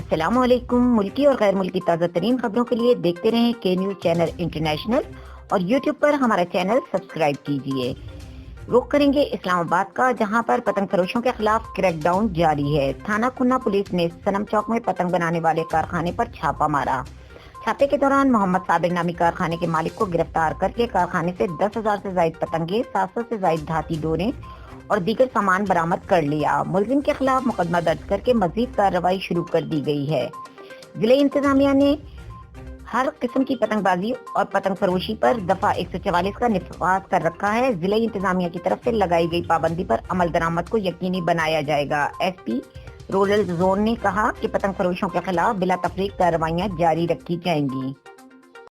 अस्सलामुअलैकुम। मुल्की और गैर मुल्की ताज़ा तरीन खबरों के लिए देखते रहें के न्यूज़ चैनल इंटरनेशनल और यूट्यूब पर हमारा चैनल सब्सक्राइब कीजिए। रुख करेंगे इस्लामाबाद का, जहां पर पतंग फरोशों के खिलाफ क्रैकडाउन जारी है। थाना खुन्ना पुलिस ने सनम चौक में पतंग बनाने वाले कारखाने पर छापा मारा। छापे के दौरान मोहम्मद साबिर नामी कारखाने के मालिक को गिरफ्तार करके कारखाने से 10,000 से ज्यादा पतंगे, 700 से ज्यादा धाती डोरे और दीगर सामान बरामद कर लिया। मुलजिम के खिलाफ मुकदमा दर्ज करके मजीद कार्रवाई शुरू कर दी गई है। जिले इंतजामिया ने हर किस्म की पतंगबाजी और पतंग फरोशी पर दफा 144 का निफाज कर रखा है। जिले इंतजामिया की तरफ से लगाई गई पाबंदी पर अमल दरामद को यकीनी बनाया जाएगा। एसपी रूरल जोन ने कहा कि पतंग फरोशों के खिलाफ बिला तफरीक कार्रवाइयां जारी रखी जाएंगी।